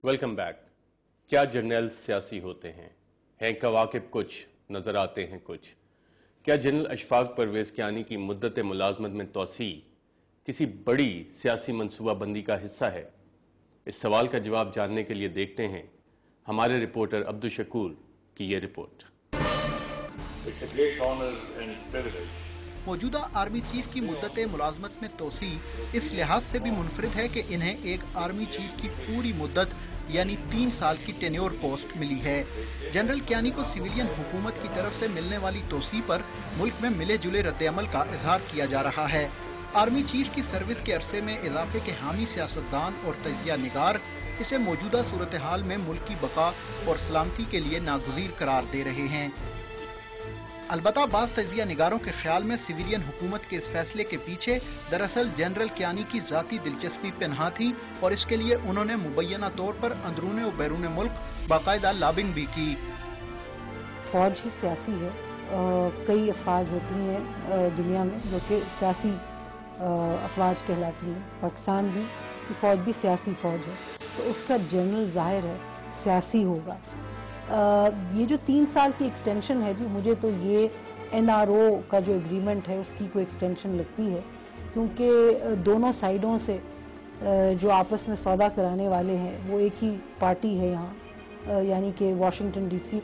Welcome back. क्या general सियासी होते हैं कवाकिब कुछ, नजर आते हैं कुछ। क्या जनरल अशफाक परवेज कियानी की मुद्दत मुलाजमत में तोसी किसी बड़ी सियासी मनसूबाबंदी का हिस्सा है? इस सवाल का जवाब जानने के लिए देखते हैं हमारे रिपोर्टर अब्दुल शकूर की ये रिपोर्ट। मौजूदा आर्मी चीफ की मुद्दत मुलाजमत में तोसी इस लिहाज से भी मुनफरिद है कि इन्हें एक आर्मी चीफ की पूरी मुद्दत यानी 3 साल की टेन्योर पोस्ट मिली है। जनरल कियानी को सिविलियन हुकूमत की तरफ से मिलने वाली तोसी पर मुल्क में मिले जुले रद्द-ए-अमल का इजहार किया जा रहा है। आर्मी चीफ की सर्विस के अरसे में इजाफे के हामी सियासतदान और तजिया निगार इसे मौजूदा सूरत हाल में मुल्क की बका और सलामती के लिए नागुज़ीर करार दे रहे हैं। अलबत्ता बाज़ तजिया निगारों के ख्याल में सिविलियन हुकूमत के इस फैसले के पीछे दरअसल जनरल कियानी की ज़ाती दिलचस्पी पनहा थी और इसके लिए उन्होंने मुबैना तौर पर अंदरूने और बैरून मुल्क बाकायदा लॉबिंग भी की। फौज ही सियासी है। कई अफवाज होती हैं दुनिया में जो कि सियासी अफवाज कहलाती हैं। पाकिस्तान भी की फ़ौज भी सियासी फ़ौज है, तो उसका जनरल ज़ाहिर है सियासी होगा। ये जो 3 साल की एक्सटेंशन है जी, मुझे तो ये NRO का जो एग्रीमेंट है उसकी कोई एक्सटेंशन लगती है, क्योंकि दोनों साइडों से जो आपस में सौदा कराने वाले हैं वो एक ही पार्टी है यहाँ, यानी कि वाशिंगटन DC।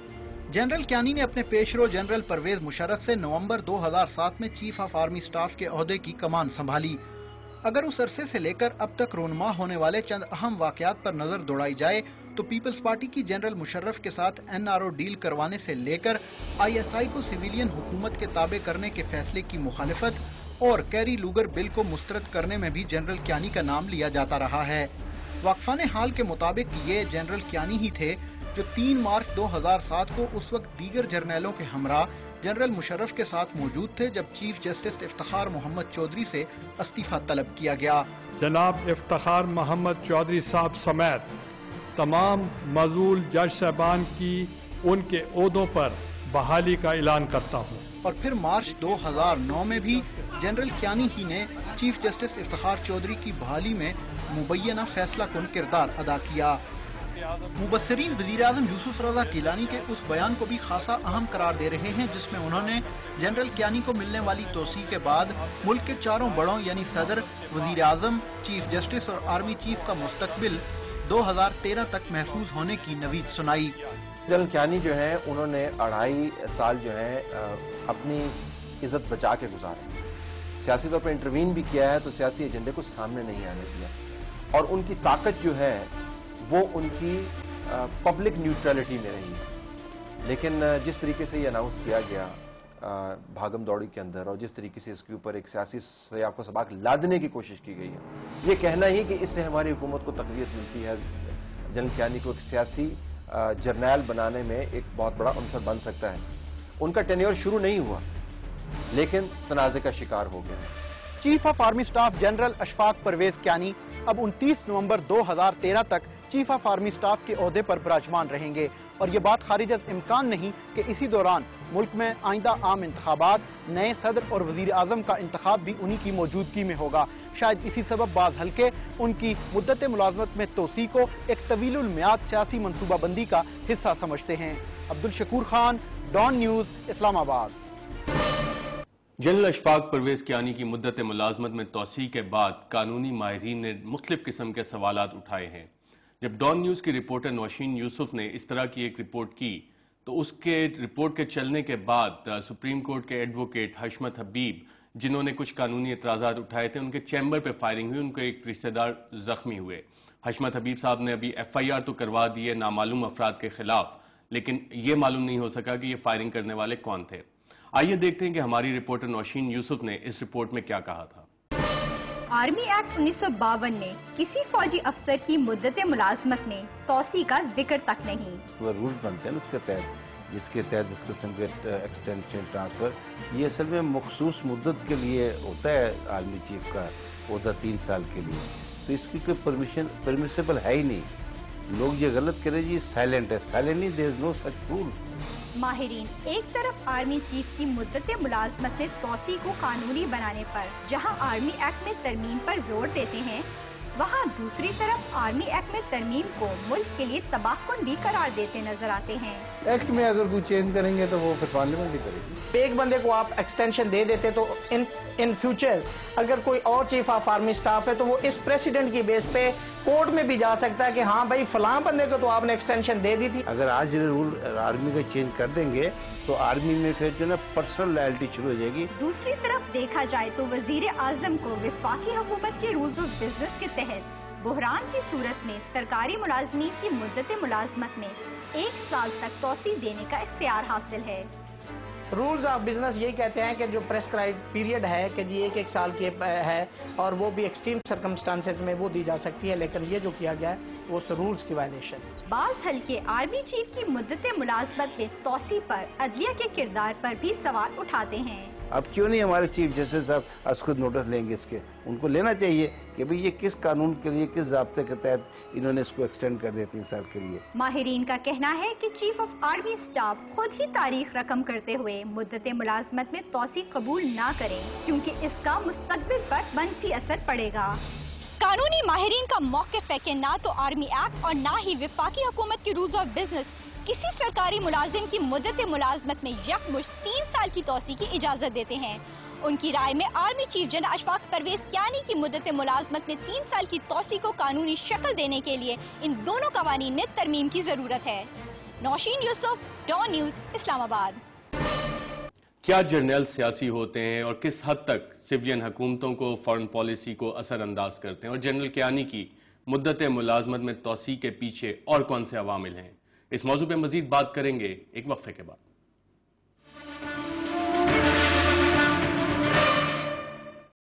जनरल कियानी ने अपने पेशरो जनरल परवेज मुशर्रफ से नवंबर 2007 में चीफ ऑफ आर्मी स्टाफ के ओहदे की कमान संभाली। अगर उस अरसे से लेकर अब तक रोनमा होने वाले चंद अहम वाकयात पर नजर दौड़ाई जाए तो पीपल्स पार्टी की जनरल मुशर्रफ के साथ NRO डील करवाने से लेकर ISI को सिविलियन हुकूमत के ताबे करने के फैसले की मुखालिफत और कैरी लूगर बिल को मुस्तरद करने में भी जनरल कियानी का नाम लिया जाता रहा है। वाकफान हाल के मुताबिक ये जनरल कियानी ही थे जो 3 मार्च 2007 को उस वक्त दीगर जर्नैलों के हमरा जनरल मुशर्रफ के साथ मौजूद थे जब चीफ जस्टिस इफ्तिखार मोहम्मद चौधरी से इस्तीफा तलब किया गया। जनाब इफ्तिखार मोहम्मद चौधरी साहब समेत तमाम मज़ूल जज साहबान की उनके ओहदों पर बहाली का ऐलान करता हूँ। और फिर मार्च 2009 में भी जनरल कियानी ही ने चीफ जस्टिस इफ्तिखार चौधरी की बहाली में मुबैना फैसला कुन किरदार अदा किया। मुबस्सिरीन वज़ीर-ए-आज़म यूसुफ रज़ा गिलानी के उस बयान को भी खासा अहम करार दे रहे हैं जिसमें उन्होंने जनरल कियानी को मिलने वाली तोसी के बाद मुल्क के चारों बड़ों यानी सदर, वज़ीर-ए-आज़म, चीफ जस्टिस और आर्मी चीफ का मुस्तकबिल 2013 तक महफूज होने की नवीद सुनाई। जनरल कियानी जो है उन्होंने 2.5 साल जो है अपनी इज्जत बचा के गुजारे। सियासी तौर पर इंटरवीन भी किया है तो सियासी एजेंडे को सामने नहीं आने दिया और उनकी ताकत जो है वो उनकी पब्लिक न्यूट्रलिटी में रही है। लेकिन जिस तरीके से ये अनाउंस किया गया भागम दौड़ी के अंदर और जिस तरीके से इसके ऊपर एक सियासी सयाब को सबाक लादने की कोशिश की गई है, ये कहना ही कि इससे हमारी हुकूमत को तकवीत मिलती है, जनरल कियानी को एक सियासी जर्नैल बनाने में एक बहुत बड़ा अंसर बन सकता है। उनका टेन्योर शुरू नहीं हुआ लेकिन तनाज़े का शिकार हो गया है। Chief of army staff general Ashfaq Parvez Kayani अब 29 नवंबर 2013 तक चीफ ऑफ आर्मी स्टाफ के ओहदे पर विराजमान रहेंगे और ये बात खारिज अज़ इम्कान नहीं कि इसी दौरान मुल्क में आइंदा आम इंतखाबात, नए सदर और वज़ीर आज़म का इंतखाब भी उन्हीं की मौजूदगी में होगा। शायद इसी सबब बाज़ हल्के उनकी मुद्दत मुलाजमत में तोसी को एक तवीलुल मियाद सियासी मनसूबाबंदी का हिस्सा समझते हैं। Abdul Shakoor Khan, Dawn news, Islamabad. General Ashfaq Parvez Kayani की मुद्दत मुलाजमत में तोसी के बाद कानूनी माहिरीन ने मुख्तलिफ किस्म के सवालात उठाए हैं। जब डॉन न्यूज़ की रिपोर्टर नौशीन यूसुफ ने इस तरह की एक रिपोर्ट की तो उसके रिपोर्ट के चलने के बाद सुप्रीम कोर्ट के एडवोकेट हशमत हबीब, जिन्होंने कुछ कानूनी एतराज़ात उठाए थे, उनके चैम्बर पर फायरिंग हुई, उनके एक रिश्तेदार जख्मी हुए। हशमत हबीब साहब ने अभी FIR तो करवा दी है नामालूम अफराद के खिलाफ, लेकिन ये मालूम नहीं हो सका कि ये फायरिंग करने वाले कौन थे। आइए देखते हैं कि हमारी रिपोर्टर नौशीन यूसुफ ने इस रिपोर्ट में क्या कहा था। आर्मी एक्ट 1952 ने किसी फौजी अफसर की मुद्दत मुलाजमत में तोसी का जिक्र तक नहीं। रूल बनते हैं उसके तहत, जिसके तहत डिस्कशन के एक्सटेंशन ट्रांसफर, ये असल में मखसूस मुद्दत के लिए होता है। आर्मी चीफ का ओहदा 3 साल के लिए, तो इसकी कोई परमिसिबल है ही नहीं। लोग ये गलत करें जी, साइलेंट है, साइलेंट नहीं, there is no such rule. माहिरीन एक तरफ आर्मी चीफ की मुद्दत मुलाजमत में तोसी को कानूनी बनाने पर, जहां आर्मी एक्ट में तरमीम पर जोर देते हैं, वहाँ दूसरी तरफ आर्मी एक्ट में तरमीम को मुल्क के लिए तबाहकुन भी करार देते नजर आते हैं। एक्ट में अगर कोई चेंज करेंगे तो वो फिर पार्लियामेंट ही करेगी। एक बंदे को आप एक्सटेंशन दे देते तो इन फ्यूचर अगर कोई और चीफ ऑफ आर्मी स्टाफ है तो वो इस प्रेसिडेंट की बेस पे कोर्ट में भी जा सकता है कि हाँ भाई फलां बंदे को तो आपने एक्सटेंशन दे दी थी। अगर आज रूल आर्मी का चेंज कर देंगे तो आर्मी में फिर जो ना पर्सनल लॉयल्टी शुरू हो जाएगी। दूसरी तरफ देखा जाए तो वजीर आजम को वफाकी हुकूमत के रूल्स ऑफ बिजनेस के तहत बुहरान की सूरत में सरकारी मुलाजमीन की मुद्दत मुलाजमत में 1 साल तक तोसी देने का इख्तियार हासिल है। रूल्स ऑफ बिजनेस यही कहते हैं कि जो प्रेस्क्राइब पीरियड है कि जी 1 साल की है और वो भी एक्सट्रीम सर्कमस्टांसेस में वो दी जा सकती है, लेकिन ये जो किया गया है वो उस रूल्स की वायलेशन। बाज़ हल्के आर्मी चीफ की मुद्दत मुलाजमत में तोसी पर अदलिया के किरदार पर भी सवाल उठाते हैं। अब क्यों नहीं हमारे चीफ जस्टिस साहब आज खुद नोटिस लेंगे इसके? उनको लेना चाहिए कि भाई ये किस कानून के लिए, किस ज़ाब्ते के तहत इन्होंने इसको एक्सटेंड कर दिया 3 साल के लिए। माहिरीन का कहना है कि चीफ ऑफ आर्मी स्टाफ खुद ही तारीख रकम करते हुए मुद्दत मुलाजमत में तोसी कबूल ना करें, क्योंकि इसका मुस्तकबिल पर मनफी असर पड़ेगा। कानूनी माहिरीन का मौक़िफ़ है कि ना तो आर्मी एक्ट और ना ही वफाकी हुकूमत के रूल्स ऑफ बिजनेस किसी सरकारी मुलाजिम की मुद्दत मुलाजमत में यकमुश्त 3 साल की तोसी की इजाज़त देते हैं। उनकी राय में army chief general Ashfaq Parvez Kayani की मुद्दत मुलाजमत में 3 साल की तोसी को कानूनी शक्ल देने के लिए इन दोनों कवानीन में तरमीम की जरूरत है। Nausheen Yousuf, Dawn news, Islamabad. क्या जर्नल सियासी होते हैं और किस हद तक सिविलियन हुकूमतों को फॉरेन पॉलिसी को असरअंदाज करते हैं, और जनरल कियानी की मुद्दत मुलाजमत में तोसी के पीछे और कौन से अवामिल हैं? इस मौजू पे मजीद बात करेंगे एक वक्फे के बाद।